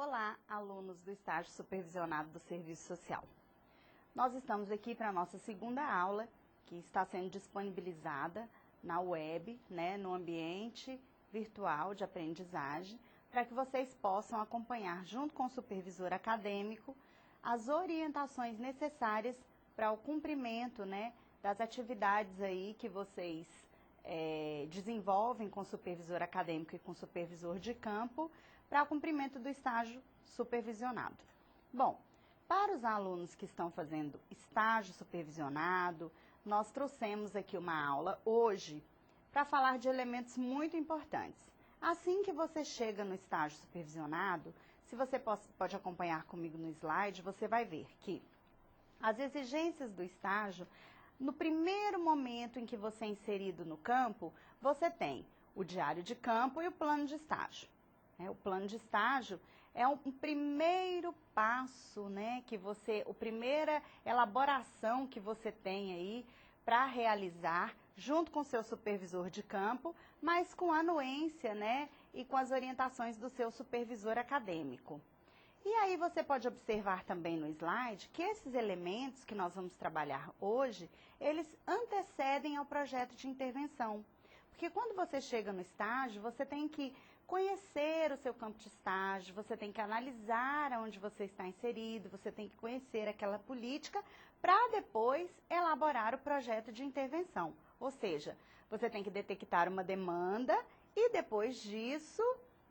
Olá, alunos do estágio supervisionado do Serviço Social. Nós estamos aqui para a nossa segunda aula, que está sendo disponibilizada na web, no ambiente virtual de aprendizagem, para que vocês possam acompanhar, junto com o supervisor acadêmico, as orientações necessárias para o cumprimento, das atividades aí que vocês desenvolvem com o supervisor acadêmico e com o supervisor de campo, para o cumprimento do estágio supervisionado. Bom, para os alunos que estão fazendo estágio supervisionado, nós trouxemos aqui uma aula hoje para falar de elementos muito importantes. Assim que você chega no estágio supervisionado, se você pode acompanhar comigo no slide, você vai ver que as exigências do estágio, no primeiro momento em que você é inserido no campo, você tem o diário de campo e o plano de estágio. O plano de estágio é um primeiro passo, a primeira elaboração que você tem aí para realizar junto com o seu supervisor de campo, mas com a anuência, e com as orientações do seu supervisor acadêmico. E aí você pode observar também no slide que esses elementos que nós vamos trabalhar hoje, eles antecedem ao projeto de intervenção. Porque quando você chega no estágio, você tem que conhecer o seu campo de estágio, você tem que analisar onde você está inserido, você tem que conhecer aquela política para depois elaborar o projeto de intervenção. Ou seja, você tem que detectar uma demanda e depois disso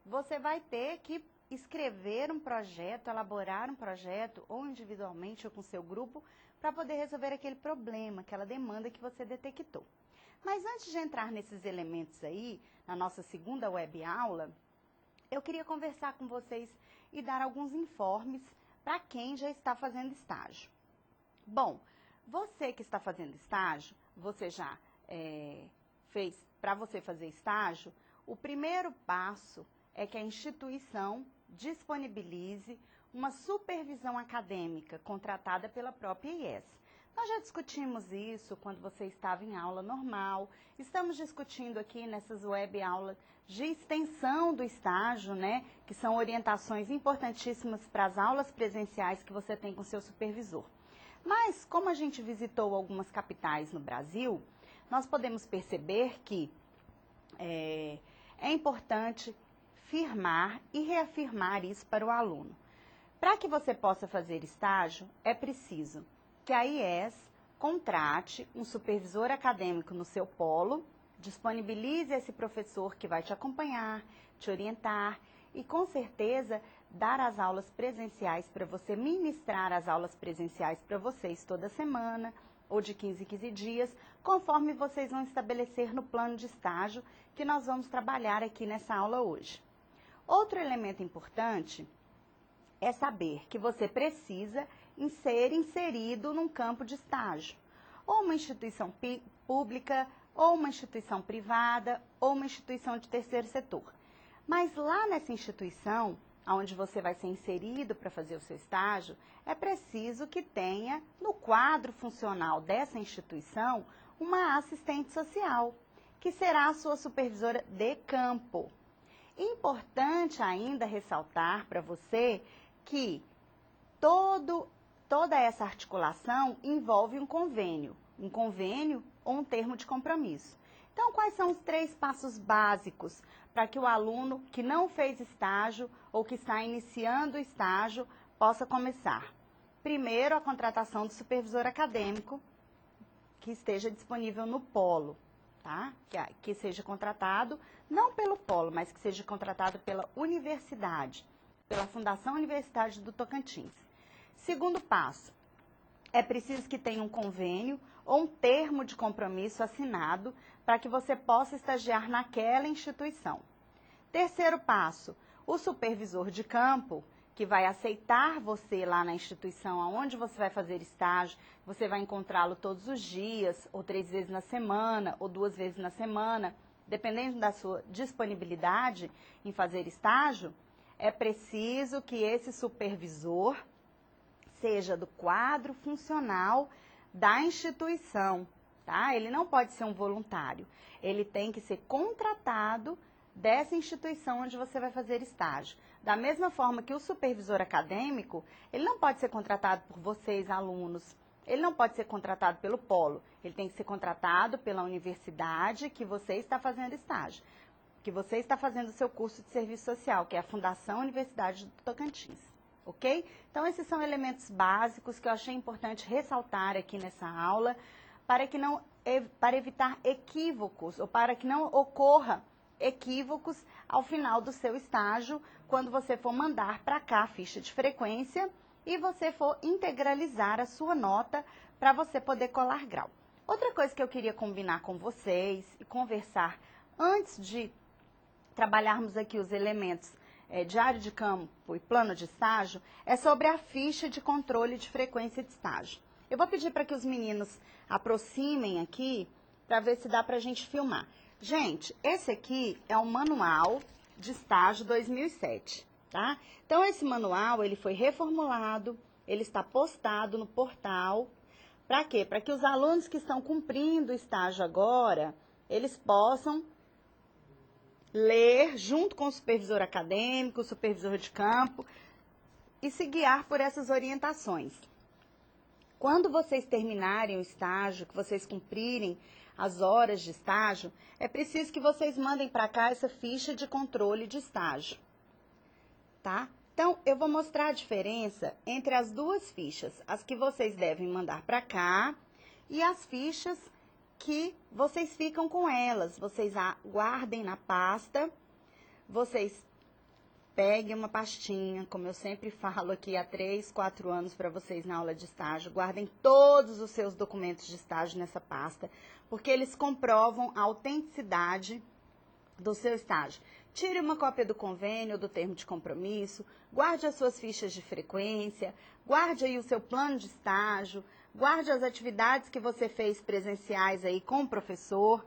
você vai ter que escrever um projeto, elaborar um projeto, ou individualmente ou com seu grupo, para poder resolver aquele problema, aquela demanda que você detectou. Mas antes de entrar nesses elementos aí, na nossa segunda web aula, eu queria conversar com vocês e dar alguns informes para quem já está fazendo estágio. Bom, você que está fazendo estágio, você já fez, para você fazer estágio, o primeiro passo é que a instituição disponibilize uma supervisão acadêmica contratada pela própria IES. Nós já discutimos isso quando você estava em aula normal, estamos discutindo aqui nessas web aulas de extensão do estágio, que são orientações importantíssimas para as aulas presenciais que você tem com seu supervisor. Mas, como a gente visitou algumas capitais no Brasil, nós podemos perceber que é importante firmar e reafirmar isso para o aluno. Para que você possa fazer estágio, é preciso que a IES contrate um supervisor acadêmico no seu polo, disponibilize esse professor que vai te acompanhar, te orientar e, com certeza, dar as aulas presenciais para você, ministrar as aulas presenciais para vocês toda semana ou de 15 em 15 dias, conforme vocês vão estabelecer no plano de estágio que nós vamos trabalhar aqui nessa aula hoje. Outro elemento importante é saber que você precisa ser inserido num campo de estágio, ou uma instituição pública, ou uma instituição privada, ou uma instituição de terceiro setor. Mas lá nessa instituição, onde você vai ser inserido para fazer o seu estágio, é preciso que tenha, no quadro funcional dessa instituição, uma assistente social, que será a sua supervisora de campo. Importante ainda ressaltar para você que toda essa articulação envolve um convênio ou um termo de compromisso. Então, quais são os 3 passos básicos para que o aluno que não fez estágio ou que está iniciando o estágio possa começar? Primeiro, a contratação do supervisor acadêmico que esteja disponível no polo, tá? Que seja contratado, não pelo polo, mas que seja contratado pela universidade, pela Fundação Universidade do Tocantins. Segundo passo, é preciso que tenha um convênio ou um termo de compromisso assinado para que você possa estagiar naquela instituição. Terceiro passo, o supervisor de campo, que vai aceitar você lá na instituição onde você vai fazer estágio, você vai encontrá-lo todos os dias, ou 3 vezes na semana, ou 2 vezes na semana, dependendo da sua disponibilidade em fazer estágio, é preciso que esse supervisor seja do quadro funcional da instituição, tá? Ele não pode ser um voluntário, ele tem que ser contratado dessa instituição onde você vai fazer estágio. Da mesma forma que o supervisor acadêmico, ele não pode ser contratado por vocês, alunos, ele não pode ser contratado pelo polo, ele tem que ser contratado pela universidade que você está fazendo estágio, que você está fazendo o seu curso de serviço social, que é a Fundação Universidade do Tocantins, ok? Então, esses são elementos básicos que eu achei importante ressaltar aqui nessa aula, para evitar equívocos, ou para que não ocorra equívocos ao final do seu estágio, quando você for mandar para cá a ficha de frequência e você for integralizar a sua nota para você poder colar grau. Outra coisa que eu queria combinar com vocês e conversar antes de trabalharmos aqui os elementos de área de campo e plano de estágio é sobre a ficha de controle de frequência de estágio. Eu vou pedir para que os meninos aproximem aqui para ver se dá para a gente filmar. Gente, esse aqui é o manual de estágio 2007, tá? Então, esse manual, ele foi reformulado, ele está postado no portal. Para quê? Para que os alunos que estão cumprindo o estágio agora, eles possam ler junto com o supervisor acadêmico, o supervisor de campo e se guiar por essas orientações. Quando vocês terminarem o estágio, que vocês cumprirem as horas de estágio, é preciso que vocês mandem para cá essa ficha de controle de estágio, tá? Então, eu vou mostrar a diferença entre as duas fichas, as que vocês devem mandar para cá e as fichas que vocês ficam com elas. Vocês guardem na pasta, vocês peguem uma pastinha, como eu sempre falo aqui há 3, 4 anos para vocês na aula de estágio, guardem todos os seus documentos de estágio nessa pasta, porque eles comprovam a autenticidade do seu estágio. Tire uma cópia do convênio, do termo de compromisso, guarde as suas fichas de frequência, guarde aí o seu plano de estágio, guarde as atividades que você fez presenciais aí com o professor,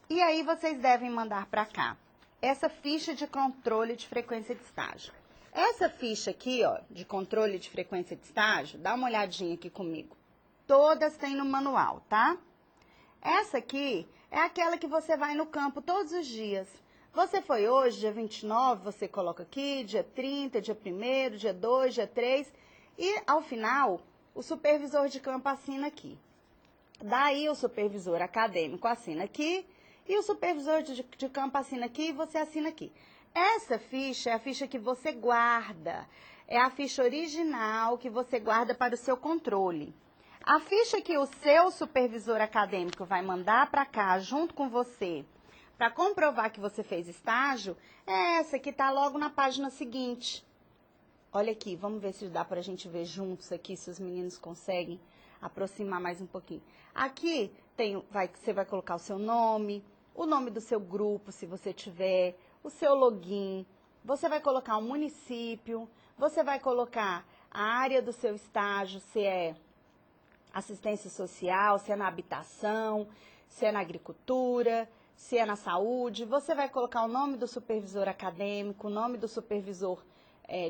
e aí vocês devem mandar para cá essa ficha de controle de frequência de estágio. Essa ficha aqui, ó, de controle de frequência de estágio, dá uma olhadinha aqui comigo. Todas têm no manual, tá? Essa aqui é aquela que você vai no campo todos os dias. Você foi hoje, dia 29, você coloca aqui, dia 30, dia 1º, dia 2, dia 3, e ao final, o supervisor de campo assina aqui. Daí o supervisor acadêmico assina aqui, e o supervisor de campo assina aqui e você assina aqui. Essa ficha é a ficha que você guarda, é a ficha original que você guarda para o seu controle. A ficha que o seu supervisor acadêmico vai mandar para cá, junto com você, para comprovar que você fez estágio, é essa que está logo na página seguinte. Olha aqui, vamos ver se dá para a gente ver juntos aqui, se os meninos conseguem aproximar mais um pouquinho. Aqui você vai colocar o seu nome, o nome do seu grupo, se você tiver, o seu login, você vai colocar o município, você vai colocar a área do seu estágio, se é assistência social, se é na habitação, se é na agricultura, se é na saúde, você vai colocar o nome do supervisor acadêmico, o nome do supervisor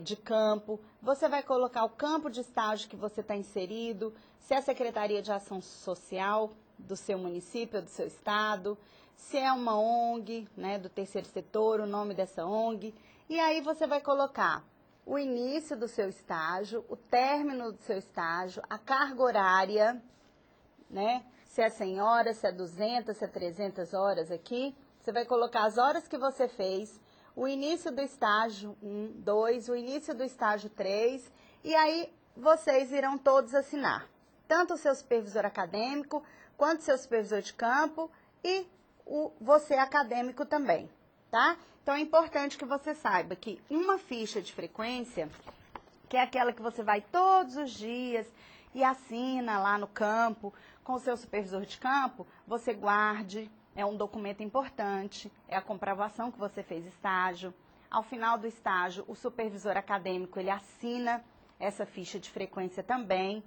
de campo, você vai colocar o campo de estágio que você está inserido, se é a Secretaria de Ação Social do seu município, do seu estado, se é uma ONG, né, do terceiro setor, o nome dessa ONG, e aí você vai colocar o início do seu estágio, o término do seu estágio, a carga horária, né, se é 100 horas, se é 200, se é 300 horas aqui, você vai colocar as horas que você fez, o início do estágio 1, 2, o início do estágio 3, e aí vocês irão todos assinar, tanto o seu supervisor acadêmico, quanto o seu supervisor de campo e você acadêmico também, tá? Então, é importante que você saiba que uma ficha de frequência, que é aquela que você vai todos os dias e assina lá no campo com o seu supervisor de campo, você guarde, é um documento importante, é a comprovação que você fez estágio. Ao final do estágio, o supervisor acadêmico, ele assina essa ficha de frequência também.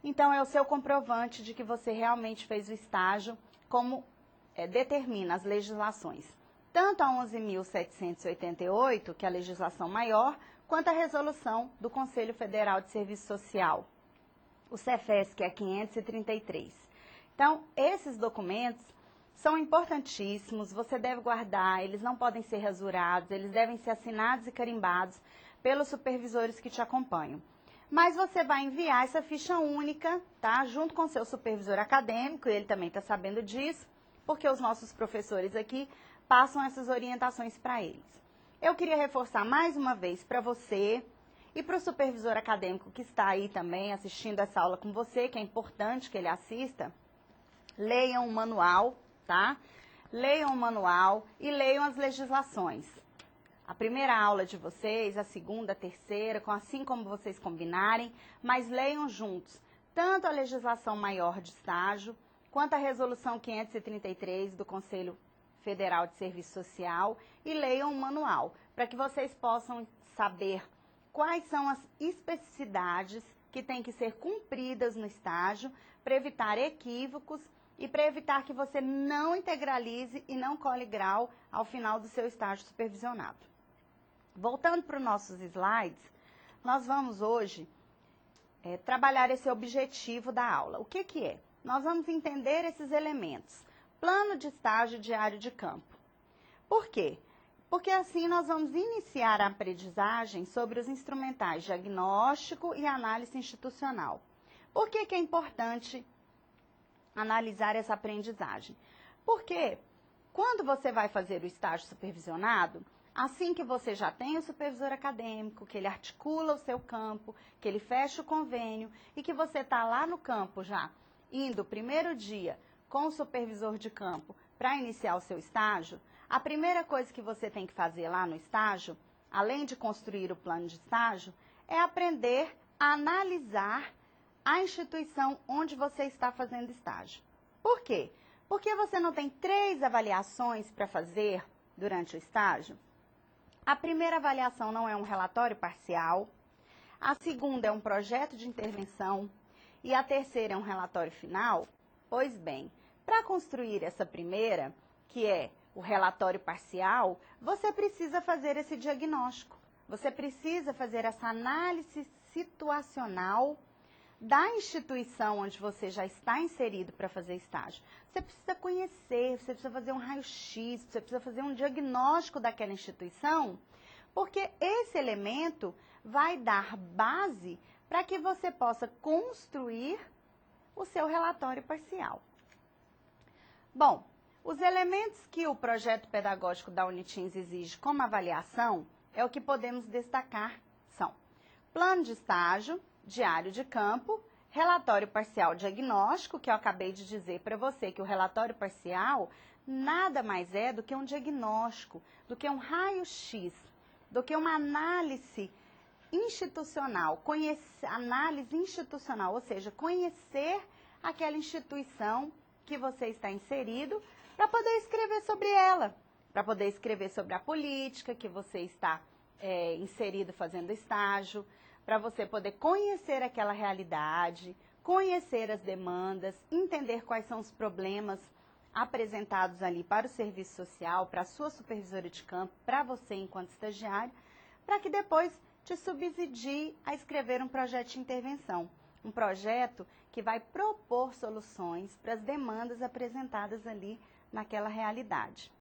Então, é o seu comprovante de que você realmente fez o estágio, como determina as legislações. Tanto a 11.788, que é a legislação maior, quanto a resolução do Conselho Federal de Serviço Social, o CEFES, que é 533. Então, esses documentos são importantíssimos, você deve guardar, eles não podem ser rasurados, eles devem ser assinados e carimbados pelos supervisores que te acompanham. Mas você vai enviar essa ficha única, tá? Junto com o seu supervisor acadêmico, ele também está sabendo disso, porque os nossos professores aqui passam essas orientações para eles. Eu queria reforçar mais uma vez para você e para o supervisor acadêmico que está aí também assistindo essa aula com você, que é importante que ele assista, leiam o manual, tá? Leiam o manual e leiam as legislações. A primeira aula de vocês, a segunda, a terceira, assim como vocês combinarem, mas leiam juntos, tanto a legislação maior de estágio, quanto a resolução 533 do Conselho Federal de Serviço Social, e leiam o manual, para que vocês possam saber quais são as especificidades que têm que ser cumpridas no estágio, para evitar equívocos e para evitar que você não integralize e não cole grau ao final do seu estágio supervisionado. Voltando para os nossos slides, nós vamos hoje trabalhar esse objetivo da aula. O que que é? Nós vamos entender esses elementos. Plano de estágio diário de campo. Por quê? Porque assim nós vamos iniciar a aprendizagem sobre os instrumentais diagnóstico e análise institucional. Por que que é importante analisar essa aprendizagem? Porque quando você vai fazer o estágio supervisionado, assim que você já tem o supervisor acadêmico, que ele articula o seu campo, que ele fecha o convênio e que você está lá no campo já, indo o primeiro dia com o supervisor de campo para iniciar o seu estágio, a primeira coisa que você tem que fazer lá no estágio, além de construir o plano de estágio, é aprender a analisar a instituição onde você está fazendo estágio. Por quê? Porque você não tem 3 avaliações para fazer durante o estágio? A primeira avaliação não é um relatório parcial, a segunda é um projeto de intervenção e a terceira é um relatório final? Pois bem, para construir essa primeira, que é o relatório parcial, você precisa fazer esse diagnóstico, você precisa fazer essa análise situacional da instituição onde você já está inserido para fazer estágio. Você precisa conhecer, você precisa fazer um raio-x, você precisa fazer um diagnóstico daquela instituição, porque esse elemento vai dar base para que você possa construir o seu relatório parcial. Bom, os elementos que o projeto pedagógico da Unitins exige como avaliação é o que podemos destacar são plano de estágio, diário de campo, relatório parcial diagnóstico, que eu acabei de dizer para você que o relatório parcial nada mais é do que um diagnóstico, do que um raio-x, do que uma análise institucional, análise institucional, ou seja, conhecer aquela instituição que você está inserido para poder escrever sobre ela, para poder escrever sobre a política que você está inserido fazendo estágio, para você poder conhecer aquela realidade, conhecer as demandas, entender quais são os problemas apresentados ali para o serviço social, para a sua supervisora de campo, para você enquanto estagiário, para que depois te subsidie a escrever um projeto de intervenção. Um projeto que vai propor soluções para as demandas apresentadas ali naquela realidade.